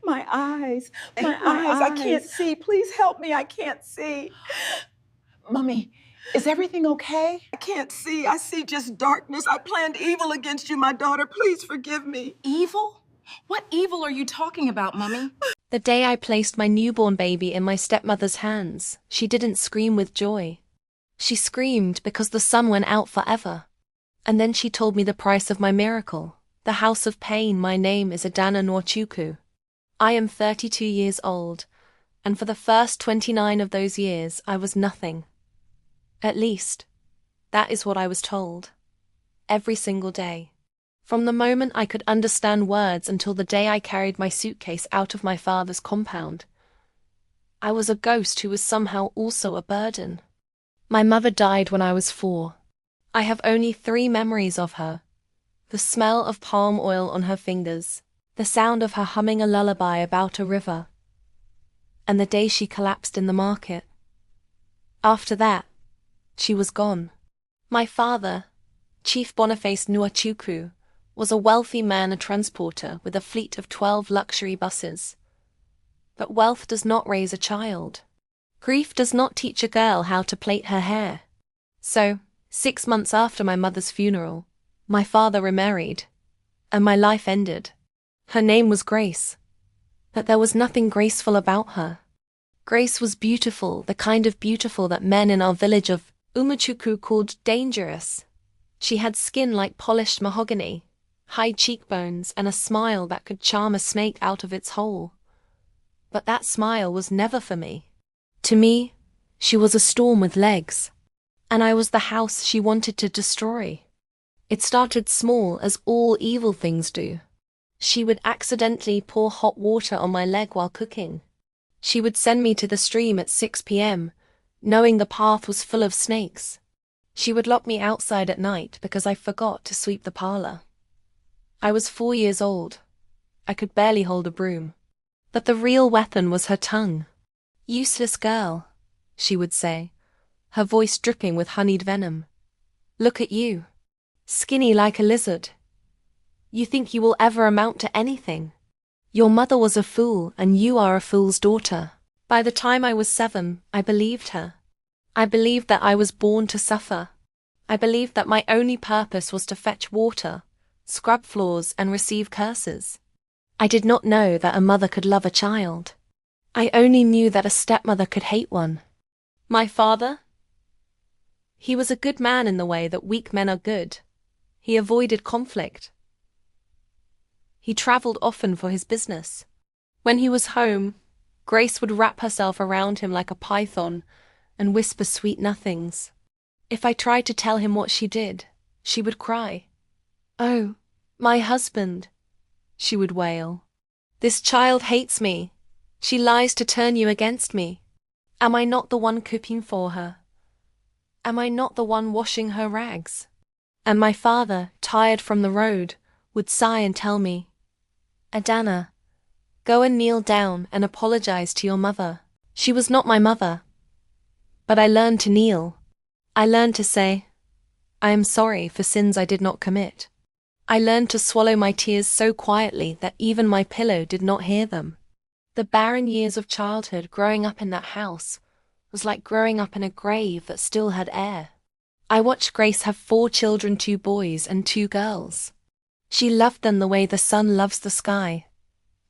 My eyes, my eyes, I can't see. Please help me, I can't see. Mommy, is everything okay? I can't see. I see just darkness. I planned evil against you, my daughter. Please forgive me. Evil? What evil are you talking about, Mummy? The day I placed my newborn baby in my stepmother's hands, she didn't scream with joy. She screamed because the sun went out forever. And then she told me the price of my miracle, the house of pain. My name is Adana Norchuku. I am 32 years old, and for the first 29 of those years I was nothing. At least, that is what I was told. Every single day. From the moment I could understand words until the day I carried my suitcase out of my father's compound. I was a ghost who was somehow also a burden. My mother died when I was 4. I have only 3 memories of her. The smell of palm oil on her fingers, the sound of her humming a lullaby about a river, and the day she collapsed in the market. After that, she was gone. My father, Chief Boniface Nuachuku, was a wealthy man, a transporter with a fleet of 12 luxury buses. But wealth does not raise a child. Grief does not teach a girl how to plait her hair. So, 6 months after my mother's funeral, my father remarried, and my life ended. Her name was Grace, but there was nothing graceful about her. Grace was beautiful, the kind of beautiful that men in our village of Umachuku called dangerous. She had skin like polished mahogany, high cheekbones, and a smile that could charm a snake out of its hole. But that smile was never for me. To me, she was a storm with legs, and I was the house she wanted to destroy. It started small, as all evil things do. She would accidentally pour hot water on my leg while cooking. She would send me to the stream at 6 p.m., knowing the path was full of snakes. She would lock me outside at night because I forgot to sweep the parlor. I was 4 years old. I could barely hold a broom. But the real weapon was her tongue. "Useless girl," she would say, her voice dripping with honeyed venom. "Look at you. Skinny like a lizard. You think you will ever amount to anything. Your mother was a fool, and you are a fool's daughter." By the time I was 7, I believed her. I believed that I was born to suffer. I believed that my only purpose was to fetch water, scrub floors, and receive curses. I did not know that a mother could love a child. I only knew that a stepmother could hate one. My father? He was a good man in the way that weak men are good. He avoided conflict. He traveled often for his business. When he was home, Grace would wrap herself around him like a python and whisper sweet nothings. If I tried to tell him what she did, she would cry. "Oh, my husband," she would wail. "This child hates me. She lies to turn you against me. Am I not the one cooking for her? Am I not the one washing her rags?" And my father, tired from the road, would sigh and tell me, "Adana, go and kneel down and apologize to your mother." She was not my mother. But I learned to kneel. I learned to say, "I am sorry for sins I did not commit." I learned to swallow my tears so quietly that even my pillow did not hear them. The barren years of childhood growing up in that house was like growing up in a grave that still had air. I watched Grace have 4 children, 2 boys and 2 girls. She loved them the way the sun loves the sky,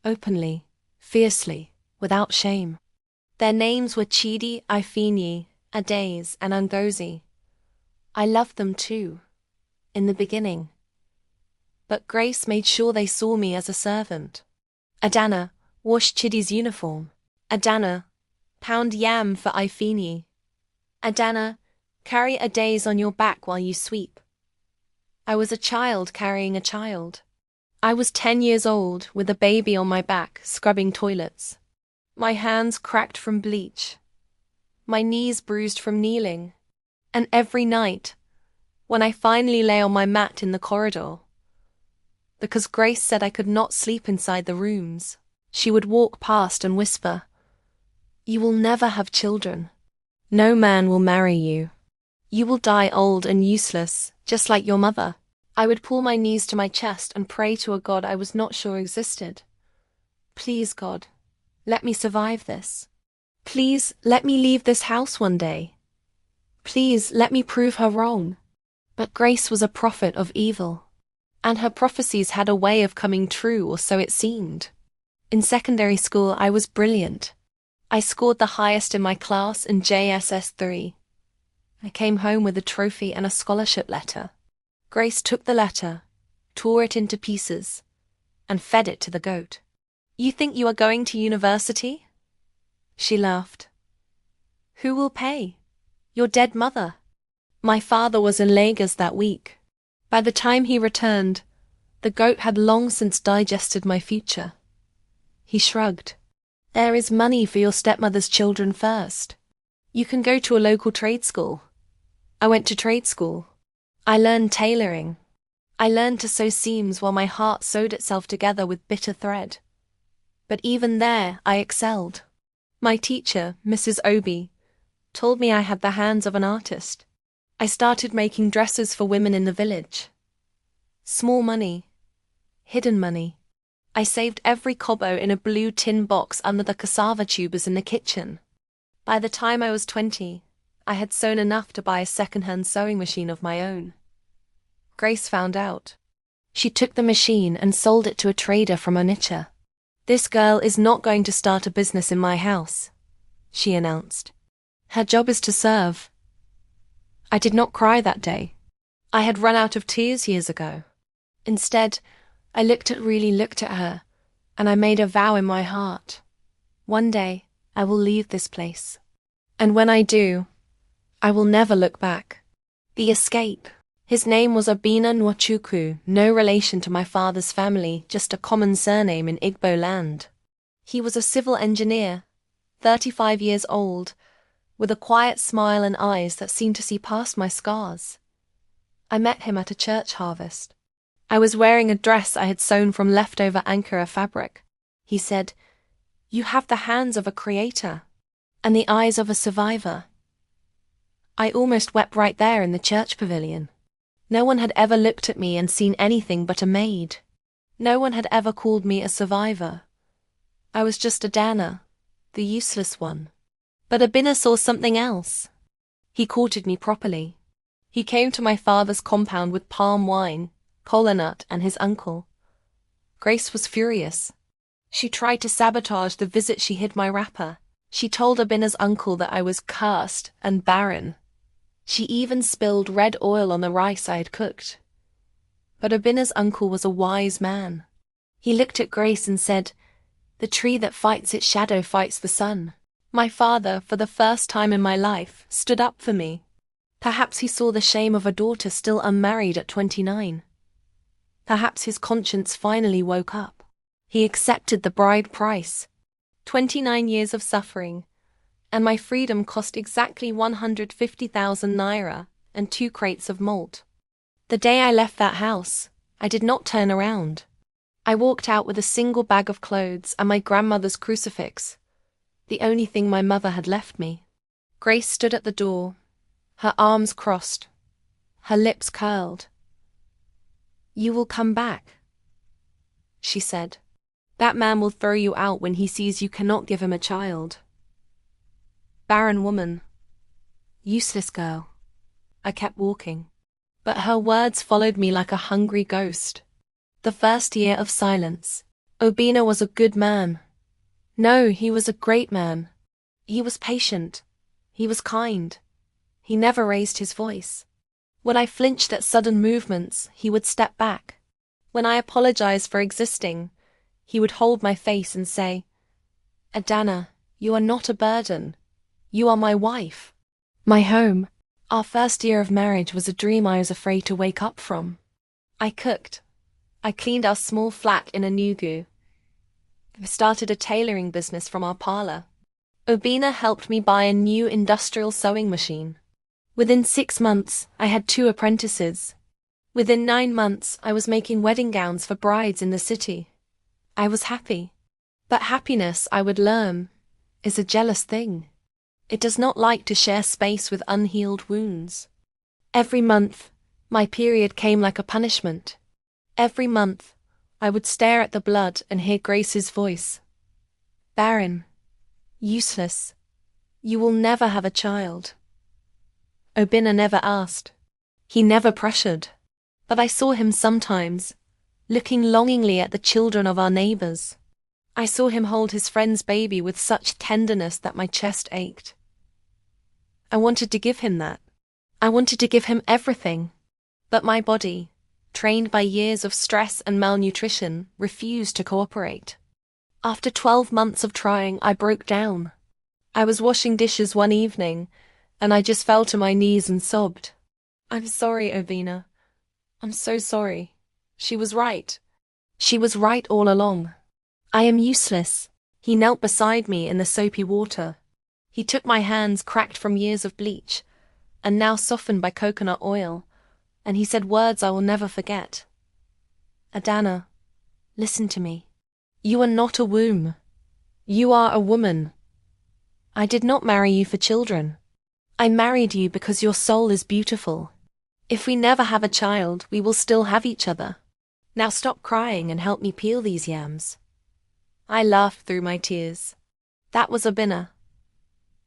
openly, fiercely, without shame. Their names were Chidi, Ifeanyi, Adaze, and Ngozi. I loved them too, in the beginning. But Grace made sure they saw me as a servant. "Adana, wash Chidi's uniform. Adana, pound yam for Ifeanyi. Adana, carry Adaze on your back while you sweep." I was a child carrying a child. I was 10 years old, with a baby on my back, scrubbing toilets. My hands cracked from bleach. My knees bruised from kneeling. And every night, when I finally lay on my mat in the corridor, because Grace said I could not sleep inside the rooms, she would walk past and whisper, "You will never have children. No man will marry you. You will die old and useless, just like your mother." I would pull my knees to my chest and pray to a God I was not sure existed. Please, God, let me survive this. Please, let me leave this house one day. Please, let me prove her wrong. But Grace was a prophet of evil, and her prophecies had a way of coming true, or so it seemed. In secondary school, I was brilliant. I scored the highest in my class in JSS 3. I came home with a trophy and a scholarship letter. Grace took the letter, tore it into pieces, and fed it to the goat. You think you are going to university? She laughed. Who will pay? Your dead mother. My father was in Lagos that week. By the time he returned, the goat had long since digested my future. He shrugged. There is money for your stepmother's children first. You can go to a local trade school. I went to trade school. I learned tailoring. I learned to sew seams while my heart sewed itself together with bitter thread. But even there, I excelled. My teacher, Mrs. Obi, told me I had the hands of an artist. I started making dresses for women in the village. Small money. Hidden money. I saved every kobo in a blue tin box under the cassava tubers in the kitchen. By the time I was 20, I had sewn enough to buy a second-hand sewing machine of my own. Grace found out. She took the machine and sold it to a trader from Onitsha. This girl is not going to start a business in my house, she announced. Her job is to serve. I did not cry that day. I had run out of tears years ago. Instead, I really looked at her, and I made a vow in my heart. One day, I will leave this place. And when I do, I will never look back. The escape. His name was Obina Nwachukwu, no relation to my father's family, just a common surname in Igbo land. He was a civil engineer, 35 years old, with a quiet smile and eyes that seemed to see past my scars. I met him at a church harvest. I was wearing a dress I had sewn from leftover Ankara fabric. He said, "You have the hands of a creator, and the eyes of a survivor." I almost wept right there in the church pavilion. No one had ever looked at me and seen anything but a maid. No one had ever called me a survivor. I was just Adana, the useless one. But Abina saw something else. He courted me properly. He came to my father's compound with palm wine, kola nut, and his uncle. Grace was furious. She tried to sabotage the visit. She hid my wrapper. She told Abina's uncle that I was cursed and barren. She even spilled red oil on the rice I had cooked. But Abina's uncle was a wise man. He looked at Grace and said, "The tree that fights its shadow fights the sun." My father, for the first time in my life, stood up for me. Perhaps he saw the shame of a daughter still unmarried at 29. Perhaps his conscience finally woke up. He accepted the bride price. 29 years of suffering, and my freedom cost exactly 150,000 naira and 2 crates of malt. The day I left that house, I did not turn around. I walked out with a single bag of clothes and my grandmother's crucifix, the only thing my mother had left me. Grace stood at the door, her arms crossed, her lips curled. "You will come back," she said. "That man will throw you out when he sees you cannot give him a child." Barren woman. Useless girl. I kept walking. But her words followed me like a hungry ghost. The first year of silence. Obina was a good man. No, he was a great man. He was patient. He was kind. He never raised his voice. When I flinched at sudden movements, he would step back. When I apologized for existing, he would hold my face and say, "Adana, you are not a burden. You are my wife. My home." Our first year of marriage was a dream I was afraid to wake up from. I cooked. I cleaned our small flat in Enugu. I started a tailoring business from our parlor. Obina helped me buy a new industrial sewing machine. Within 6 months, I had 2 apprentices. Within 9 months, I was making wedding gowns for brides in the city. I was happy. But happiness, I would learn, is a jealous thing. It does not like to share space with unhealed wounds. Every month, my period came like a punishment. Every month, I would stare at the blood and hear Grace's voice. Barren. Useless. You will never have a child. Obinna never asked. He never pressured. But I saw him sometimes, looking longingly at the children of our neighbors. I saw him hold his friend's baby with such tenderness that my chest ached. I wanted to give him that. I wanted to give him everything. But my body, trained by years of stress and malnutrition, refused to cooperate. After 12 months of trying, I broke down. I was washing dishes one evening, and I just fell to my knees and sobbed. I'm sorry, Obinna. I'm so sorry. She was right. She was right all along. I am useless. He knelt beside me in the soapy water. He took my hands cracked from years of bleach, and now softened by coconut oil, and he said words I will never forget. Adana, listen to me. You are not a womb. You are a woman. I did not marry you for children. I married you because your soul is beautiful. If we never have a child, we will still have each other. Now stop crying and help me peel these yams. I laughed through my tears. That was Obinna.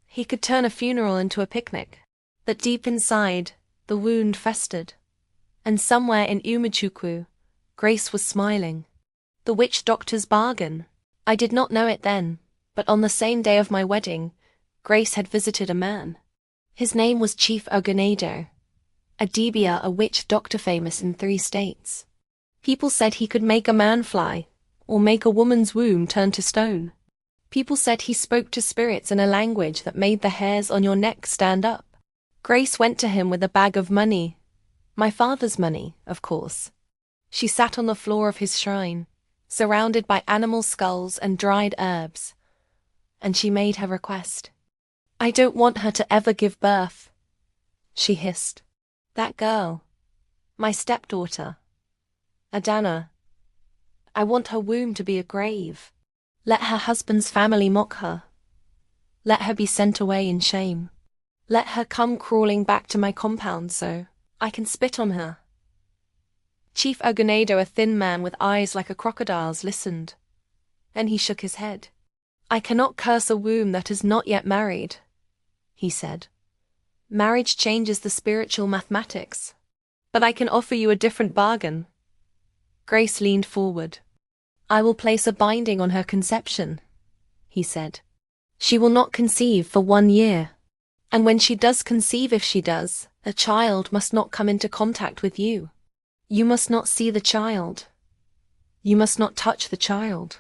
He could turn a funeral into a picnic. But deep inside, the wound festered. And somewhere in Umachukwu, Grace was smiling. The witch doctor's bargain. I did not know it then, but on the same day of my wedding, Grace had visited a man. His name was Chief Ogunado, a dibia, a witch doctor famous in 3 states. People said he could make a man fly, or make a woman's womb turn to stone. People said he spoke to spirits in a language that made the hairs on your neck stand up. Grace went to him with a bag of money. My father's money, of course. She sat on the floor of his shrine, surrounded by animal skulls and dried herbs. And she made her request. I don't want her to ever give birth, she hissed. That girl, my stepdaughter, Adana, I want her womb to be a grave. Let her husband's family mock her. Let her be sent away in shame. Let her come crawling back to my compound so I can spit on her. Chief Ogunado, a thin man with eyes like a crocodile's, listened. Then he shook his head. I cannot curse a womb that is not yet married, he said. Marriage changes the spiritual mathematics. But I can offer you a different bargain. Grace leaned forward. I will place a binding on her conception, he said. She will not conceive for 1 year. And when she does conceive, if she does, a child must not come into contact with you. You must not see the child. You must not touch the child.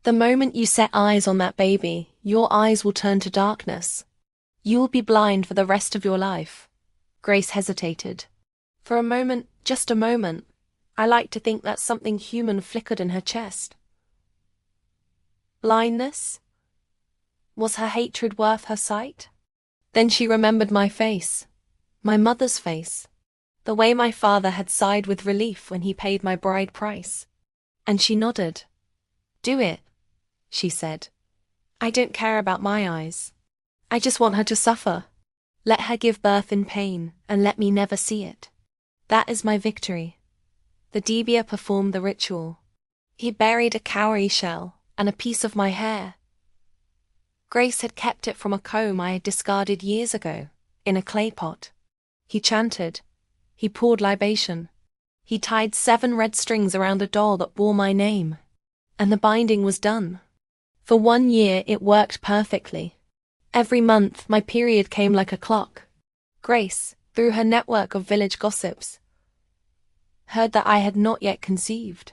The moment you set eyes on that baby, your eyes will turn to darkness. You will be blind for the rest of your life. Grace hesitated. For a moment, just a moment, I like to think that something human flickered in her chest. Blindness? Was her hatred worth her sight? Then she remembered my face, my mother's face, the way my father had sighed with relief when he paid my bride price. And she nodded. Do it, she said. I don't care about my eyes. I just want her to suffer. Let her give birth in pain and let me never see it. That is my victory. The dibia performed the ritual. He buried a cowrie shell and a piece of my hair. Grace had kept it from a comb I had discarded years ago, in a clay pot. He chanted. He poured libation. He tied 7 red strings around a doll that bore my name. And the binding was done. For 1 year it worked perfectly. Every month my period came like a clock. Grace, through her network of village gossips, heard that I had not yet conceived.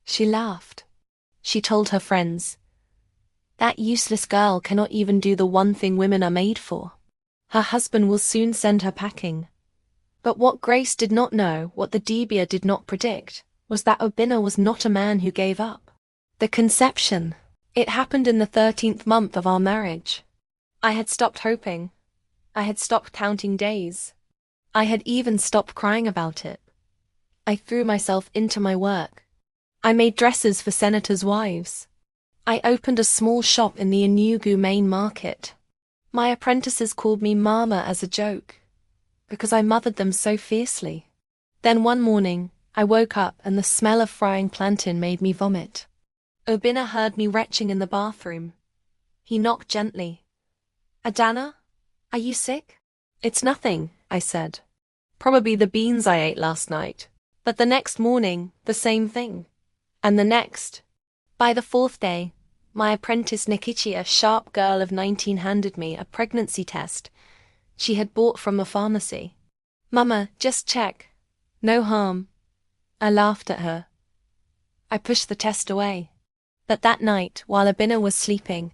She laughed. She told her friends, that useless girl cannot even do the one thing women are made for. Her husband will soon send her packing. But what Grace did not know, what the dibia did not predict, was that Obinna was not a man who gave up. The conception, it happened in the 13th month of our marriage. I had stopped hoping. I had stopped counting days. I had even stopped crying about it. I threw myself into my work. I made dresses for senators' wives. I opened a small shop in the Enugu main market. My apprentices called me Mama as a joke, because I mothered them so fiercely. Then one morning, I woke up and the smell of frying plantain made me vomit. Obinna heard me retching in the bathroom. He knocked gently. Adana, are you sick? It's nothing, I said. Probably the beans I ate last night. But the next morning, the same thing. And the next. By the fourth day, my apprentice Nikichi, a sharp girl of 19, handed me a pregnancy test she had bought from a pharmacy. Mama, just check. No harm. I laughed at her. I pushed the test away. But that night, while Obinna was sleeping,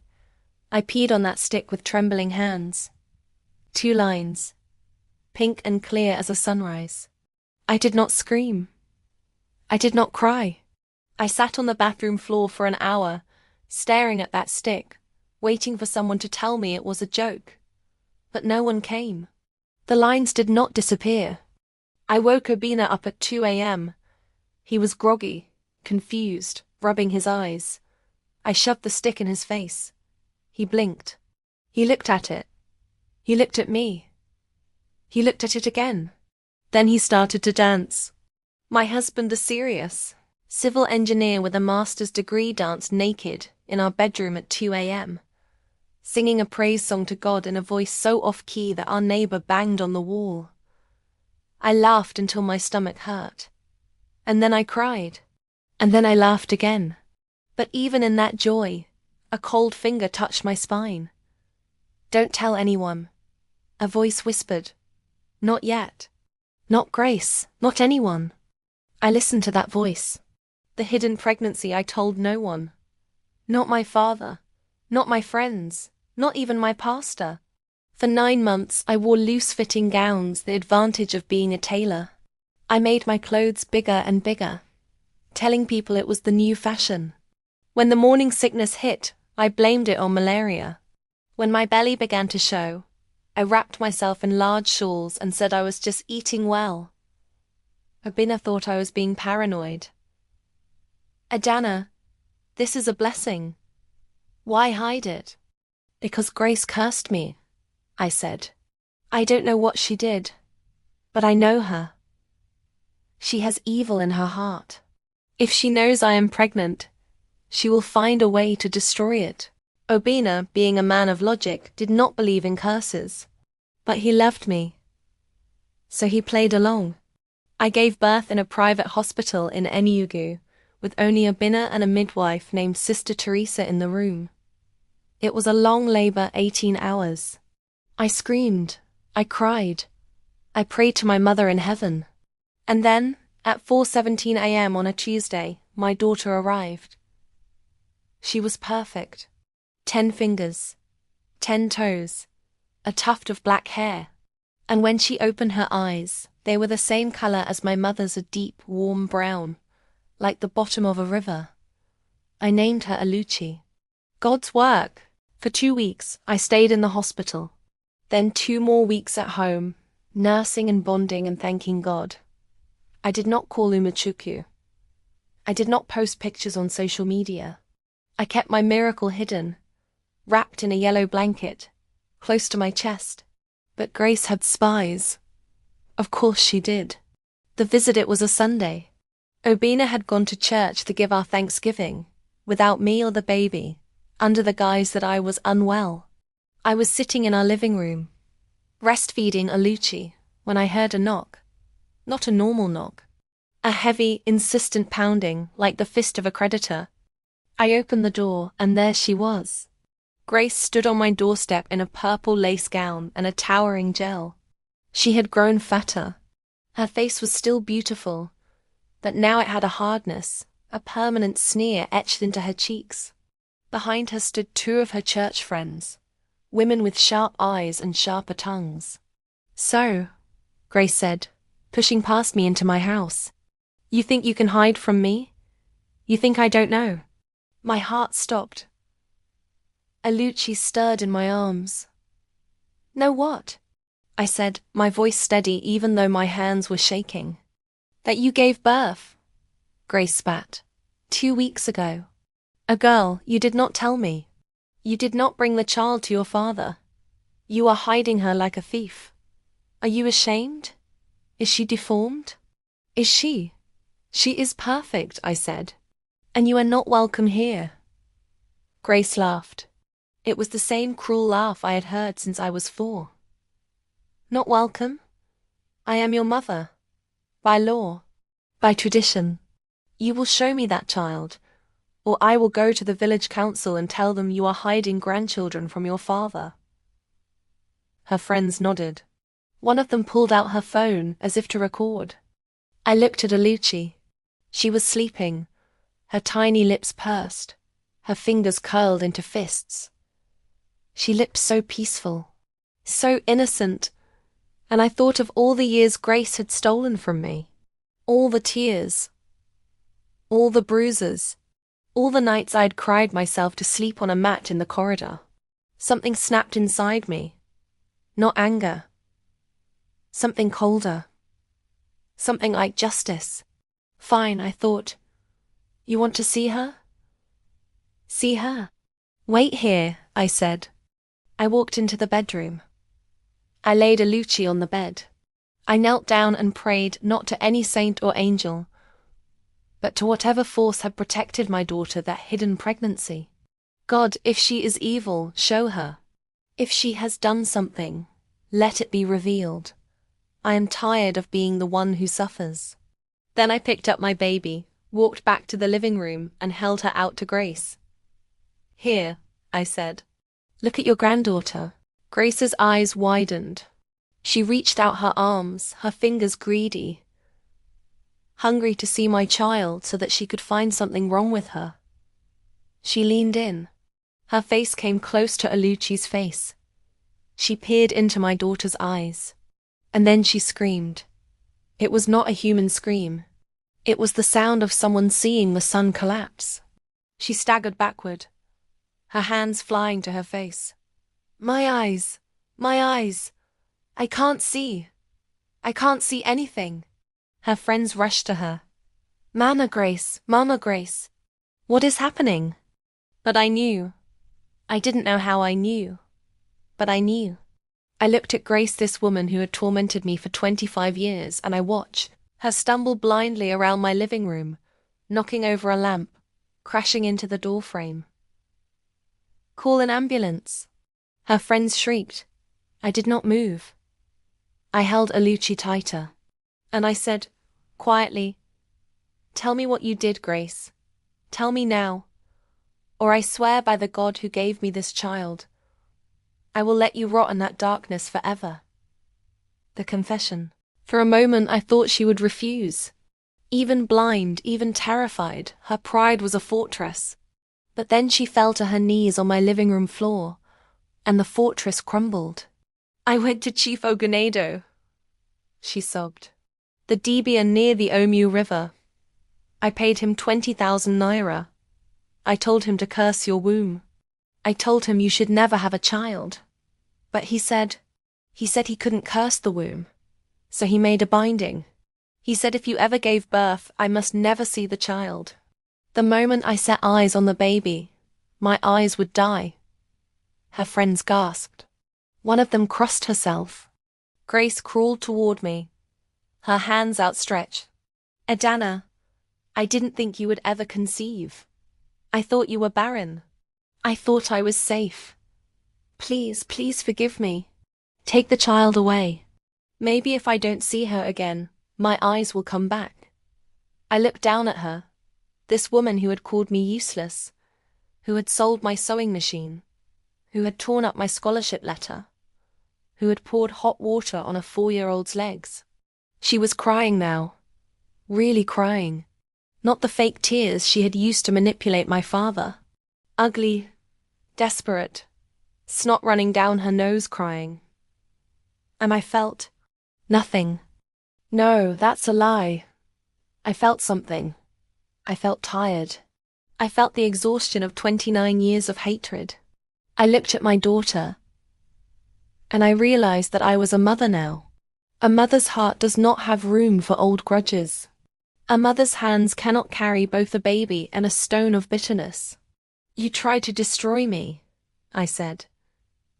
I peed on that stick with trembling hands. 2 lines. Pink and clear as a sunrise. I did not scream. I did not cry. I sat on the bathroom floor for an hour, staring at that stick, waiting for someone to tell me it was a joke. But no one came. The lines did not disappear. I woke Obinna up at 2 a.m. He was groggy, confused, rubbing his eyes. I shoved the stick in his face. He blinked. He looked at it. He looked at me. He looked at it again. Then he started to dance. My husband, a serious civil engineer with a master's degree, danced naked in our bedroom at 2 a.m., singing a praise song to God in a voice so off-key that our neighbor banged on the wall. I laughed until my stomach hurt. And then I cried. And then I laughed again. But even in that joy, a cold finger touched my spine. Don't tell anyone. A voice whispered. Not yet. Not Grace. Not anyone. I listened to that voice. The hidden pregnancy I told no one. Not my father. Not my friends. Not even my pastor. For 9 months I wore loose-fitting gowns, the advantage of being a tailor. I made my clothes bigger and bigger, telling people it was the new fashion. When the morning sickness hit, I blamed it on malaria. When my belly began to show, I wrapped myself in large shawls and said I was just eating well. Obinna thought I was being paranoid. Adana, this is a blessing. Why hide it? Because Grace cursed me, I said. I don't know what she did, but I know her. She has evil in her heart. If she knows I am pregnant, she will find a way to destroy it. Obinna, being a man of logic, did not believe in curses. But he loved me. So he played along. I gave birth in a private hospital in Enugu, with only Obinna and a midwife named Sister Teresa in the room. It was a long labor, 18 hours. I screamed. I cried. I prayed to my mother in heaven. And then, at 4:17 a.m. on a Tuesday, my daughter arrived. She was perfect. 10 fingers, 10 toes, a tuft of black hair. And when she opened her eyes, they were the same color as my mother's, a deep, warm brown, like the bottom of a river. I named her Aluchi. God's work. For 2 weeks, I stayed in the hospital. Then 2 more weeks at home, nursing and bonding and thanking God. I did not call Umachuku. I did not post pictures on social media. I kept my miracle hidden, wrapped in a yellow blanket, close to my chest. But Grace had spies. Of course she did. The visit, it was a Sunday. Obinna had gone to church to give our Thanksgiving, without me or the baby, under the guise that I was unwell. I was sitting in our living room, breastfeeding Aluchi, when I heard a knock. Not a normal knock. A heavy, insistent pounding, like the fist of a creditor. I opened the door, and there she was. Grace stood on my doorstep in a purple lace gown and a towering gel. She had grown fatter. Her face was still beautiful, but now it had a hardness, a permanent sneer etched into her cheeks. Behind her stood 2 of her church friends, women with sharp eyes and sharper tongues. So, Grace said, pushing past me into my house, you think you can hide from me? You think I don't know? My heart stopped. Aluchi stirred in my arms. Know what? I said, my voice steady even though my hands were shaking. That you gave birth, Grace spat, 2 weeks ago. A girl you did not tell me. You did not bring the child to your father. You are hiding her like a thief. Are you ashamed? Is she deformed? Is she? She is perfect, I said. And you are not welcome here. Grace laughed. It was the same cruel laugh I had heard since I was 4. Not welcome? I am your mother. By law. By tradition. You will show me that child, or I will go to the village council and tell them you are hiding grandchildren from your father. Her friends nodded. One of them pulled out her phone as if to record. I looked at Alucci. She was sleeping, her tiny lips pursed, her fingers curled into fists. She looked so peaceful, so innocent, and I thought of all the years Grace had stolen from me, all the tears, all the bruises, all the nights I had cried myself to sleep on a mat in the corridor. Something snapped inside me. Not anger. Something colder. Something like justice. Fine, I thought. You want to see her? See her? Wait here, I said. I walked into the bedroom. I laid Alucci on the bed. I knelt down and prayed not to any saint or angel, but to whatever force had protected my daughter that hidden pregnancy. God, if she is evil, show her. If she has done something, let it be revealed. I am tired of being the one who suffers. Then I picked up my baby, walked back to the living room, and held her out to Grace. Here, I said. Look at your granddaughter. Grace's eyes widened. She reached out her arms, her fingers greedy, hungry to see my child so that she could find something wrong with her. She leaned in. Her face came close to Alucci's face. She peered into my daughter's eyes. And then she screamed. It was not a human scream. It was the sound of someone seeing the sun collapse. She staggered backward, her hands flying to her face. My eyes! My eyes! I can't see. I can't see anything. Her friends rushed to her. Mama Grace! Mama Grace! What is happening? But I knew. I didn't know how I knew. But I knew. I looked at Grace, this woman who had tormented me for 25 years, and I watched her stumble blindly around my living room, knocking over a lamp, crashing into the doorframe. Call an ambulance. Her friends shrieked. I did not move. I held Alucci tighter, and I said, quietly, Tell me what you did, Grace. Tell me now, or I swear by the God who gave me this child, I will let you rot in that darkness forever. The confession. For a moment I thought she would refuse. Even blind, even terrified, her pride was a fortress. But then she fell to her knees on my living room floor, and the fortress crumbled. I went to Chief Ogunado, she sobbed. The dibia near the Omu River. I paid him 20,000 naira. I told him to curse your womb. I told him you should never have a child. But he said he couldn't curse the womb. So he made a binding. He said if you ever gave birth, I must never see the child. The moment I set eyes on the baby, my eyes would die. Her friends gasped. One of them crossed herself. Grace crawled toward me, her hands outstretched. Adana, I didn't think you would ever conceive. I thought you were barren. I thought I was safe. Please, please forgive me. Take the child away. Maybe if I don't see her again, my eyes will come back. I looked down at her, this woman who had called me useless, who had sold my sewing machine, who had torn up my scholarship letter, who had poured hot water on a 4-year-old's legs. She was crying now, really crying, not the fake tears she had used to manipulate my father. Ugly, desperate, snot running down her nose crying. And I felt nothing. No, that's a lie. I felt something. I felt tired. I felt the exhaustion of 29 years of hatred. I looked at my daughter, and I realized that I was a mother now. A mother's heart does not have room for old grudges. A mother's hands cannot carry both a baby and a stone of bitterness. You tried to destroy me, I said.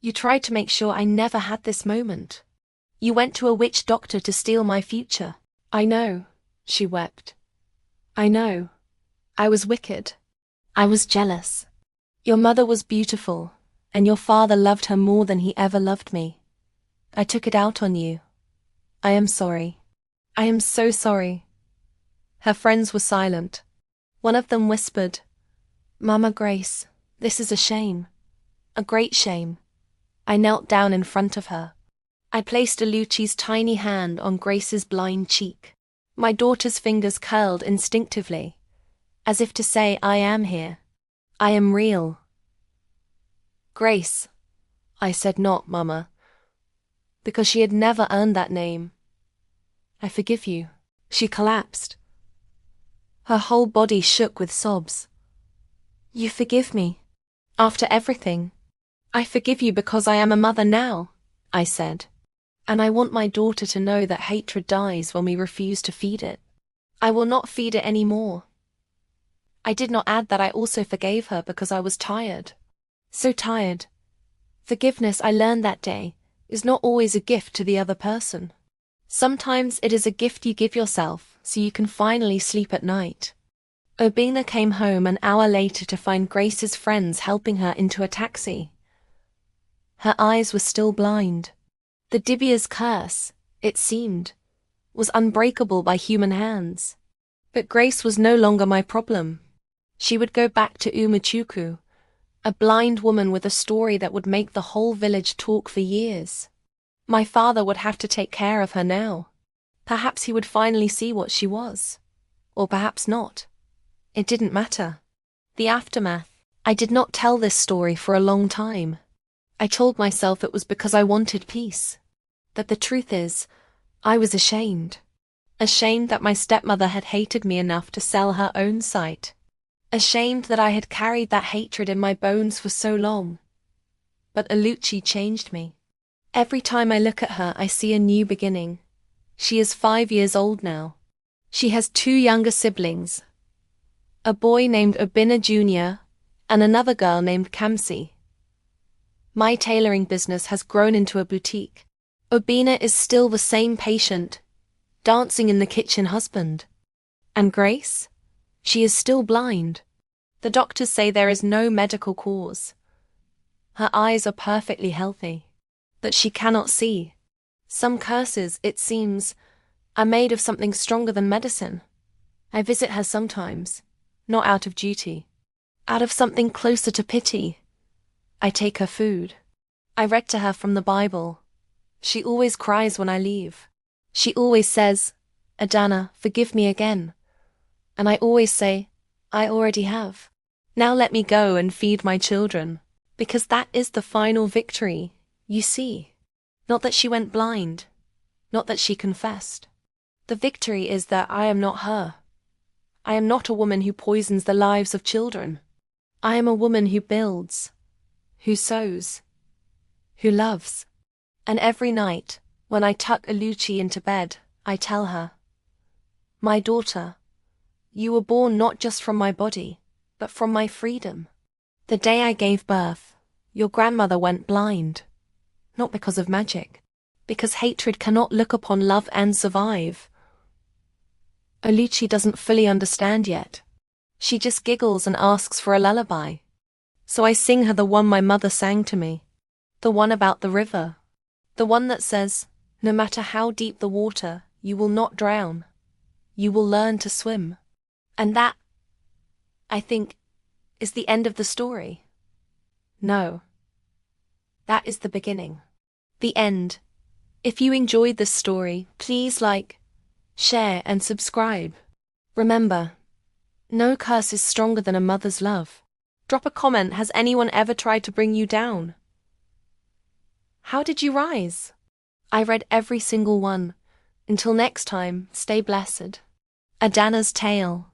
You tried to make sure I never had this moment. You went to a witch doctor to steal my future. I know, she wept. I know. I was wicked. I was jealous. Your mother was beautiful, and your father loved her more than he ever loved me. I took it out on you. I am sorry. I am so sorry." Her friends were silent. One of them whispered, "Mama Grace, this is a shame. A great shame." I knelt down in front of her. I placed Aluchi's tiny hand on Grace's blind cheek. My daughter's fingers curled instinctively, as if to say, "I am here. I am real." "Grace," I said, "not Mama," because she had never earned that name. "I forgive you." She collapsed. Her whole body shook with sobs. "You forgive me? After everything?" "I forgive you because I am a mother now," I said. "And I want my daughter to know that hatred dies when we refuse to feed it. I will not feed it any more." I did not add that I also forgave her because I was tired. So tired. Forgiveness, I learned that day, is not always a gift to the other person. Sometimes it is a gift you give yourself so you can finally sleep at night. Obina came home an hour later to find Grace's friends helping her into a taxi. Her eyes were still blind. The Dibbia's curse, it seemed, was unbreakable by human hands. But Grace was no longer my problem. She would go back to Umachuku, a blind woman with a story that would make the whole village talk for years. My father would have to take care of her now. Perhaps he would finally see what she was. Or perhaps not. It didn't matter. The aftermath. I did not tell this story for a long time. I told myself it was because I wanted peace. That the truth is, I was ashamed. Ashamed that my stepmother had hated me enough to sell her own sight. Ashamed that I had carried that hatred in my bones for so long. But Aluchi changed me. Every time I look at her, I see a new beginning. She is 5 years old now. She has 2 younger siblings. A boy named Obina Jr. and another girl named Kamsi. My tailoring business has grown into a boutique. Obina is still the same patient, dancing in the kitchen husband. And Grace? She is still blind. The doctors say there is no medical cause. Her eyes are perfectly healthy. That she cannot see. Some curses, it seems, are made of something stronger than medicine. I visit her sometimes, not out of duty. Out of something closer to pity. I take her food. I read to her from the Bible. She always cries when I leave. She always says, "Adana, forgive me again." And I always say, "I already have. Now let me go and feed my children." Because that is the final victory, you see. Not that she went blind. Not that she confessed. The victory is that I am not her. I am not a woman who poisons the lives of children. I am a woman who builds, who sews, who loves. And every night, when I tuck Aluchi into bed, I tell her, "My daughter, you were born not just from my body, but from my freedom. The day I gave birth, your grandmother went blind. Not because of magic, because hatred cannot look upon love and survive." Aluchi doesn't fully understand yet. She just giggles and asks for a lullaby. So I sing her the one my mother sang to me. The one about the river. The one that says, no matter how deep the water, you will not drown. You will learn to swim. And that, I think, is the end of the story. No. That is the beginning. The end. If you enjoyed this story, please like, share, and subscribe. Remember, no curse is stronger than a mother's love. Drop a comment. Has anyone ever tried to bring you down? How did you rise? I read every single one. Until next time, stay blessed. Adana's Tale.